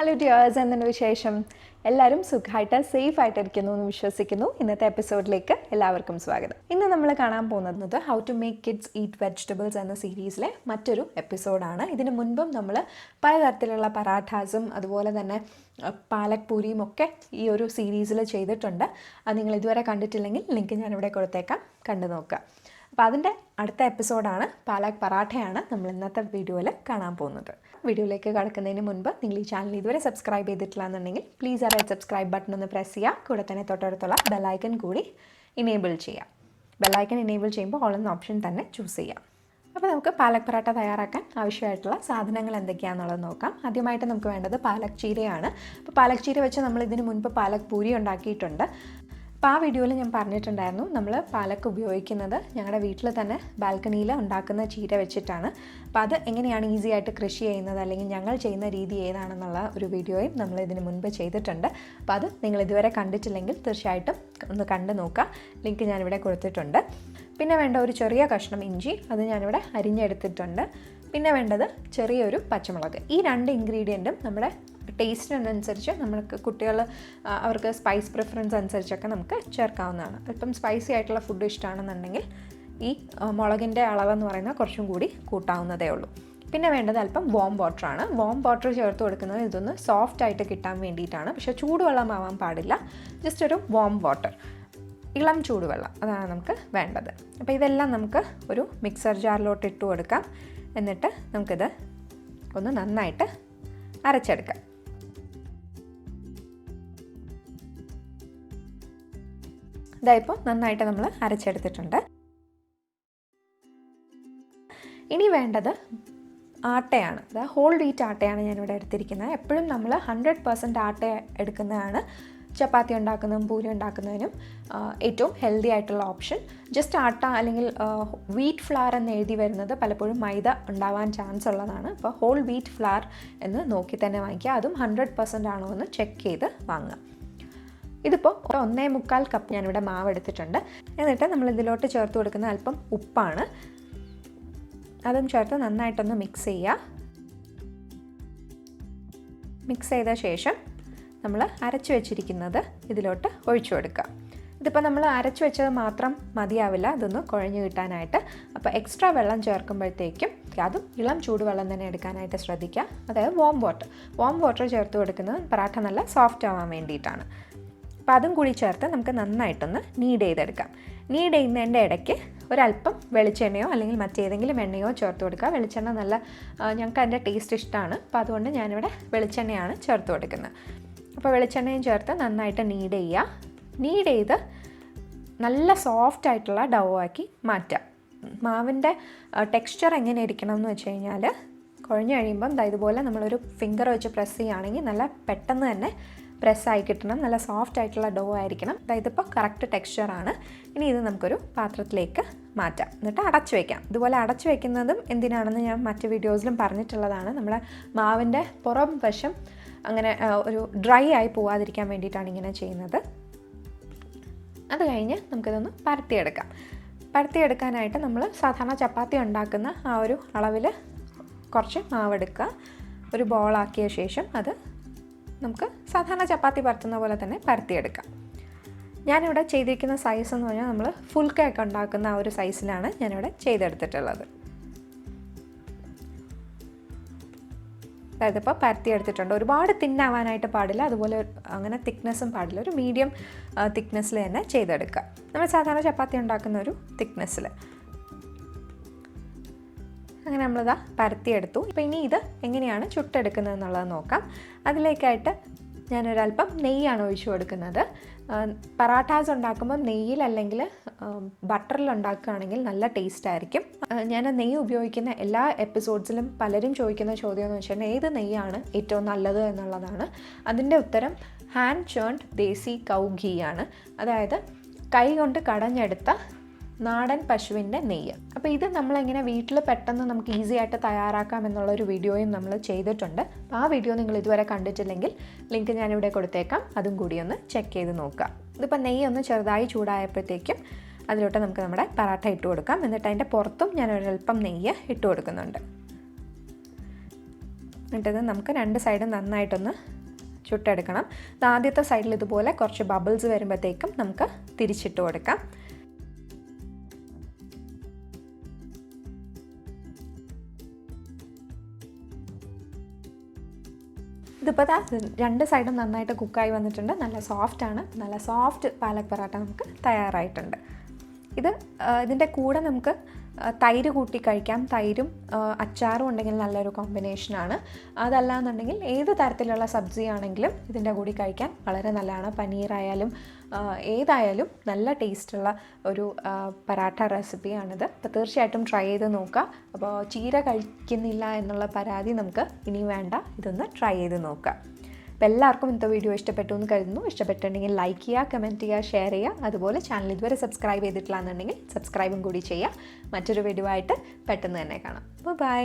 Hello dears, എന്താണ് വിശേഷം? എല്ലാവരും സുഖമായിട്ട് സേഫ് ആയിട്ടിരിക്കുന്നു എന്ന് വിശ്വസിക്കുന്നു. ഇന്നത്തെ എപ്പിസോഡിലേക്ക് എല്ലാവർക്കും സ്വാഗതം. ഇന്ന് നമ്മൾ കാണാൻ പോകുന്നത് how to make kids eat vegetables എന്ന സീരീസിലെ മറ്റൊരു എപ്പിസോഡാണ്. ഇതിന് മുൻപും നമ്മൾ പലതരത്തിലുള്ള പറാഠാസും അതുപോലെ തന്നെ പാലക് പൂരിയും ഒക്കെ ഈ ഒരു സീരീസിൽ ചെയ്തിട്ടുണ്ട്. അത് നിങ്ങൾ ഇതുവരെ കണ്ടിട്ടില്ലെങ്കിൽ ലിങ്ക് ഞാനിവിടെ കൊടുത്തേക്കാം, കണ്ടു നോക്കുക. അപ്പോൾ അതിൻ്റെ അടുത്ത എപ്പിസോഡാണ് പാലക് പറാഠയാണ് നമ്മൾ ഇന്നത്തെ വീഡിയോയിൽ കാണാൻ പോകുന്നത്. വീഡിയോയിലേക്ക് കടക്കുന്നതിന് മുൻപ് നിങ്ങൾ ഈ ചാനൽ ഇതുവരെ സബ്സ്ക്രൈബ് ചെയ്തിട്ടില്ല എന്നുണ്ടെങ്കിൽ പ്ലീസ് ആ റെഡ് സബ്സ്ക്രൈബ് ബട്ടൺ ഒന്ന് പ്രസ് ചെയ്യുക. കൂടെ തന്നെ തൊട്ടടുത്തുള്ള ബെല്ലൈക്കൺ കൂടി ഇനേബിൾ ചെയ്യുക. ബെല്ലൈക്കൺ ഇനേബിൾ ചെയ്യുമ്പോൾ ഓൾ എന്ന ഓപ്ഷൻ തന്നെ ചൂസ് ചെയ്യാം. അപ്പോൾ നമുക്ക് പാലക് പറാഠ തയ്യാറാക്കാൻ ആവശ്യമായിട്ടുള്ള സാധനങ്ങൾ എന്തൊക്കെയാണെന്നുള്ളത് നോക്കാം. ആദ്യമായിട്ട് നമുക്ക് വേണ്ടത് പാലക് ചീരയാണ്. അപ്പോൾ പാലക് ചീര വെച്ച് നമ്മൾ ഇതിന് മുൻപ് പാലക് പൂരി ഉണ്ടാക്കിയിട്ടുണ്ട്. അപ്പോൾ ആ വീഡിയോയിൽ ഞാൻ പറഞ്ഞിട്ടുണ്ടായിരുന്നു, നമ്മൾ പാലക്ക് ഉപയോഗിക്കുന്നത് ഞങ്ങളുടെ വീട്ടിൽ തന്നെ ബാൽക്കണിയിൽ ഉണ്ടാക്കുന്ന ചീര വെച്ചിട്ടാണ്. അപ്പോൾ അത് എങ്ങനെയാണ് ഈസി ആയിട്ട് കൃഷി ചെയ്യുന്നത് അല്ലെങ്കിൽ ഞങ്ങൾ ചെയ്യുന്ന രീതി ഏതാണെന്നുള്ള ഒരു വീഡിയോയും നമ്മൾ ഇതിന് മുൻപ് ചെയ്തിട്ടുണ്ട്. അപ്പോൾ അത് നിങ്ങൾ ഇതുവരെ കണ്ടിട്ടില്ലെങ്കിൽ തീർച്ചയായിട്ടും ഒന്ന് കണ്ടു നോക്കുക. ലിങ്ക് ഞാനിവിടെ കൊടുത്തിട്ടുണ്ട്. പിന്നെ വേണ്ട ഒരു ചെറിയ കഷ്ണം ഇഞ്ചി, അത് ഞാനിവിടെ അരിഞ്ഞെടുത്തിട്ടുണ്ട്. പിന്നെ വേണ്ടത് ചെറിയൊരു പച്ചമുളക്. ഈ രണ്ട് ഇൻഗ്രീഡിയൻറ്റും നമ്മുടെ ടേസ്റ്റിനനുസരിച്ച് നമുക്ക് കുട്ടികൾ അവർക്ക് സ്പൈസ് പ്രിഫറൻസ് അനുസരിച്ചൊക്കെ നമുക്ക് ചേർക്കാവുന്നതാണ്. അല്പം സ്പൈസി ആയിട്ടുള്ള ഫുഡ് ഇഷ്ടമാണെന്നുണ്ടെങ്കിൽ ഈ മുളകിൻ്റെ അളവെന്ന് പറയുന്നത് കുറച്ചും കൂടി കൂട്ടാവുന്നതേ ഉള്ളൂ. പിന്നെ വേണ്ടത് അല്പം വാം വാട്ടറാണ്. വാം വാട്ടർ ചേർത്ത് കൊടുക്കുന്നത് ഇതൊന്ന് സോഫ്റ്റ് ആയിട്ട് കിട്ടാൻ വേണ്ടിയിട്ടാണ്. പക്ഷേ ചൂടുവെള്ളം ആവാൻ പാടില്ല, ജസ്റ്റ് ഒരു വാം വാട്ടർ, ഇളം ചൂടുവെള്ളം, അതാണ് നമുക്ക് വേണ്ടത്. അപ്പോൾ ഇതെല്ലാം നമുക്ക് ഒരു മിക്സർ ജാറിലോട്ട് ഇട്ട് കൊടുക്കാം. എന്നിട്ട് നമുക്കിത് ഒന്ന് നന്നായിട്ട് അരച്ചെടുക്കാം. ഇതായിപ്പോൾ നന്നായിട്ട് നമ്മൾ അരച്ചെടുത്തിട്ടുണ്ട്. ഇനി വേണ്ടത് ആട്ടയാണ്. അതായത് ഹോൾ വീറ്റ് ആട്ടയാണ് ഞാനിവിടെ എടുത്തിരിക്കുന്നത്. എപ്പോഴും നമ്മൾ 100% ആട്ട എടുക്കുന്നതാണ് ചപ്പാത്തി ഉണ്ടാക്കുന്നതും പൂരി ഉണ്ടാക്കുന്നതിനും ഏറ്റവും ഹെൽത്തി ആയിട്ടുള്ള ഓപ്ഷൻ. ജസ്റ്റ് ആട്ട അല്ലെങ്കിൽ വീറ്റ് ഫ്ലവർ എന്ന് എഴുതി വരുന്നത് പലപ്പോഴും മൈദ ഉണ്ടാവാൻ ചാൻസ് ഉള്ളതാണ്. അപ്പോൾ ഹോൾ വീറ്റ് ഫ്ലവർ എന്ന് നോക്കി തന്നെ വാങ്ങിക്കുക. അതും 100% ആണോ എന്ന് ചെക്ക് ചെയ്ത് വാങ്ങുക. ഇതിപ്പോൾ 1.25 കപ്പ് ഞാനിവിടെ മാവ് എടുത്തിട്ടുണ്ട്. എന്നിട്ട് നമ്മൾ ഇതിലോട്ട് ചേർത്ത് കൊടുക്കുന്ന അല്പം ഉപ്പാണ്. അതും ചേർത്ത് നന്നായിട്ടൊന്ന് മിക്സ് ചെയ്യുക. മിക്സ് ചെയ്ത ശേഷം നമ്മൾ അരച്ച് വെച്ചിരിക്കുന്നത് ഇതിലോട്ട് ഒഴിച്ചു കൊടുക്കുക. ഇതിപ്പോൾ നമ്മൾ അരച്ച് വെച്ചത് മാത്രം മതിയാവില്ല, ഇതൊന്ന് കുഴഞ്ഞു കിട്ടാനായിട്ട്. അപ്പോൾ എക്സ്ട്രാ വെള്ളം ചേർക്കുമ്പോഴത്തേക്കും അതും ഇളം ചൂടുവെള്ളം തന്നെ എടുക്കാനായിട്ട് ശ്രദ്ധിക്കുക. അതായത് വാം വാട്ടർ ചേർത്ത് കൊടുക്കുന്നത് പറാഠ നല്ല സോഫ്റ്റ് ആവാൻ വേണ്ടിയിട്ടാണ്. അപ്പോൾ അതും കൂടി ചേർത്ത് നമുക്ക് നന്നായിട്ടൊന്ന് നീഡ് ചെയ്തെടുക്കാം. നീഡ് ചെയ്യുന്നതിൻ്റെ ഇടയ്ക്ക് ഒരല്പം വെളിച്ചെണ്ണയോ അല്ലെങ്കിൽ മറ്റേതെങ്കിലും എണ്ണയോ ചേർത്ത് കൊടുക്കുക. വെളിച്ചെണ്ണ നല്ല ഞങ്ങൾക്ക് അതിൻ്റെ ടേസ്റ്റ് ഇഷ്ടമാണ്. അപ്പോൾ അതുകൊണ്ട് ഞാനിവിടെ വെളിച്ചെണ്ണയാണ് ചേർത്ത് കൊടുക്കുന്നത്. അപ്പോൾ വെളിച്ചെണ്ണയും ചേർത്ത് നന്നായിട്ട് നീഡ് ചെയ്യുക. നീഡ് ചെയ്ത് നല്ല സോഫ്റ്റ് ആയിട്ടുള്ള ഡൗ ആക്കി മാറ്റാം. മാവിൻ്റെ ടെക്സ്ചർ എങ്ങനെ ഇരിക്കണം എന്ന് വെച്ച് കഴിഞ്ഞാൽ, കുഴഞ്ഞു കഴിയുമ്പം ഇതുപോലെ നമ്മളൊരു ഫിംഗർ വെച്ച് പ്രസ് ചെയ്യുകയാണെങ്കിൽ നല്ല പെട്ടെന്ന് തന്നെ പ്രസ്സായി കിട്ടണം. നല്ല സോഫ്റ്റ് ആയിട്ടുള്ള ഡോ ആയിരിക്കണം. ഇതിപ്പോൾ കറക്റ്റ് ടെക്സ്ചറാണ്. ഇനി ഇത് നമുക്കൊരു പാത്രത്തിലേക്ക് മാറ്റാം. എന്നിട്ട് അടച്ചു വയ്ക്കാം. ഇതുപോലെ അടച്ചു വയ്ക്കുന്നതും എന്തിനാണെന്ന് ഞാൻ മറ്റ് വീഡിയോസിലും പറഞ്ഞിട്ടുള്ളതാണ്. നമ്മുടെ മാവിൻ്റെ പുറം വശം അങ്ങനെ ഒരു ഡ്രൈ ആയി പോവാതിരിക്കാൻ വേണ്ടിയിട്ടാണ് ഇങ്ങനെ ചെയ്യുന്നത്. അത് കഴിഞ്ഞ് നമുക്കിതൊന്ന് പരത്തിയെടുക്കാം. പരത്തിയെടുക്കാനായിട്ട് നമ്മൾ സാധാരണ ചപ്പാത്തി ഉണ്ടാക്കുന്ന ആ ഒരു അളവിൽ കുറച്ച് മാവെടുക്കുക. ഒരു ബോളാക്കിയ ശേഷം അത് നമുക്ക് സാധാരണ ചപ്പാത്തി പരത്തുന്ന പോലെ തന്നെ പരത്തിയെടുക്കാം. ഞാനിവിടെ ചെയ്തിരിക്കുന്ന സൈസ് എന്ന് പറഞ്ഞാൽ നമ്മൾ ഫുൾ കേക്ക് ഉണ്ടാക്കുന്ന ആ ഒരു സൈസിലാണ് ഞാനിവിടെ ചെയ്തെടുത്തിട്ടുള്ളത്. അതായത് ഇപ്പോൾ പരത്തിയെടുത്തിട്ടുണ്ട്. ഒരുപാട് തിന്നാവാനായിട്ട് പാടില്ല, അതുപോലെ അങ്ങനെ തിക്നെസ്സും പാടില്ല. ഒരു മീഡിയം തിക്നെസ്സിൽ തന്നെ ചെയ്തെടുക്കുക. നമ്മൾ സാധാരണ ചപ്പാത്തി ഉണ്ടാക്കുന്ന ഒരു തിക്നെസ്സിൽ. അങ്ങനെ നമ്മളിതാ പരത്തിയെടുത്തു. അപ്പോൾ ഇനി ഇത് എങ്ങനെയാണ് ചുട്ടെടുക്കുന്നത് എന്നുള്ളത് നോക്കാം. അതിലേക്കായിട്ട് ഞാനൊരല്പം നെയ്യാണ് ഒഴിച്ചു കൊടുക്കുന്നത്. പറാഠാസ് ഉണ്ടാക്കുമ്പോൾ നെയ്യിൽ അല്ലെങ്കിൽ ബട്ടറിൽ ഉണ്ടാക്കുകയാണെങ്കിൽ നല്ല ടേസ്റ്റ് ആയിരിക്കും. ഞാൻ നെയ്യ് ഉപയോഗിക്കുന്ന എല്ലാ എപ്പിസോഡ്സിലും പലരും ചോദിക്കുന്ന ചോദ്യം എന്ന് വെച്ചാൽ ഏത് നെയ്യാണ് ഏറ്റവും നല്ലത് എന്നുള്ളതാണ്. അതിൻ്റെ ഉത്തരം ഹാൻഡ് ചേൺഡ് ദേശി കൗ ഘീ ആണ്. അതായത് കൈ കൊണ്ട് കടഞ്ഞെടുത്ത നാടൻ പശുവിൻ്റെ നെയ്യ്. അപ്പോൾ ഇത് നമ്മളെങ്ങനെ വീട്ടിൽ പെട്ടെന്ന് നമുക്ക് ഈസി ആയിട്ട് തയ്യാറാക്കാം എന്നുള്ളൊരു വീഡിയോയും നമ്മൾ ചെയ്തിട്ടുണ്ട്. അപ്പോൾ ആ വീഡിയോ നിങ്ങൾ ഇതുവരെ കണ്ടിട്ടില്ലെങ്കിൽ ലിങ്ക് ഞാനിവിടെ കൊടുത്തേക്കാം, അതും കൂടി ഒന്ന് ചെക്ക് ചെയ്ത് നോക്കുക. ഇതിപ്പോൾ നെയ്യ് ഒന്ന് ചെറുതായി ചൂടായപ്പോഴത്തേക്കും അതിലോട്ട് നമുക്ക് നമ്മുടെ പറാഠ ഇട്ട് കൊടുക്കാം. എന്നിട്ട് അതിൻ്റെ പുറത്തും ഞാൻ ഒരല്പം നെയ്യ് ഇട്ട് കൊടുക്കുന്നുണ്ട്. എന്നിട്ടത് നമുക്ക് 2 സൈഡും നന്നായിട്ടൊന്ന് ചുട്ടെടുക്കണം. ആദ്യത്തെ സൈഡിൽ ഇതുപോലെ കുറച്ച് ബബിൾസ് വരുമ്പോഴത്തേക്കും നമുക്ക് തിരിച്ചിട്ട് കൊടുക്കാം. ഇതിപ്പോൾ 2 സൈഡും നന്നായിട്ട് കുക്കായി വന്നിട്ടുണ്ട്. നല്ല സോഫ്റ്റാണ്. നല്ല സോഫ്റ്റ് പാലക് പറാട്ട നമുക്ക് തയ്യാറായിട്ടുണ്ട്. ഇതിൻ്റെ കൂടെ നമുക്ക് തൈര് കൂട്ടി കഴിക്കാം. തൈരും അച്ചാറും ഉണ്ടെങ്കിൽ നല്ലൊരു കോമ്പിനേഷനാണ്. അതല്ലാന്നുണ്ടെങ്കിൽ ഏത് തരത്തിലുള്ള സബ്ജി ആണെങ്കിലും ഇതിൻ്റെ കൂടി കഴിക്കാൻ വളരെ നല്ലതാണ്. പനീറായാലും ഏതായാലും നല്ല ടേസ്റ്റുള്ള ഒരു പറാട്ട റെസിപ്പിയാണിത്. അപ്പോൾ തീർച്ചയായിട്ടും ട്രൈ ചെയ്ത് നോക്കുക. അപ്പോൾ ചീര കഴിക്കുന്നില്ല എന്നുള്ള പരാതി നമുക്ക് ഇനി വേണ്ട, ഇതൊന്ന് ട്രൈ ചെയ്ത് നോക്കുക. അപ്പോൾ എല്ലാവർക്കും ഇന്നത്തെ വീഡിയോ ഇഷ്ടപ്പെട്ടു എന്ന് കരുതുന്നു. ഇഷ്ടപ്പെട്ടിട്ടുണ്ടെങ്കിൽ ലൈക്ക് ചെയ്യുക, കമൻറ്റ് ചെയ്യുക, ഷെയർ ചെയ്യുക. അതുപോലെ ചാനൽ ഇതുവരെ സബ്സ്ക്രൈബ് ചെയ്തിട്ടില്ല എന്നുണ്ടെങ്കിൽ സബ്സ്ക്രൈബും കൂടി ചെയ്യുക. മറ്റൊരു വീഡിയോ ആയിട്ട് പെട്ടെന്ന് തന്നെ കാണാം. ബൈ.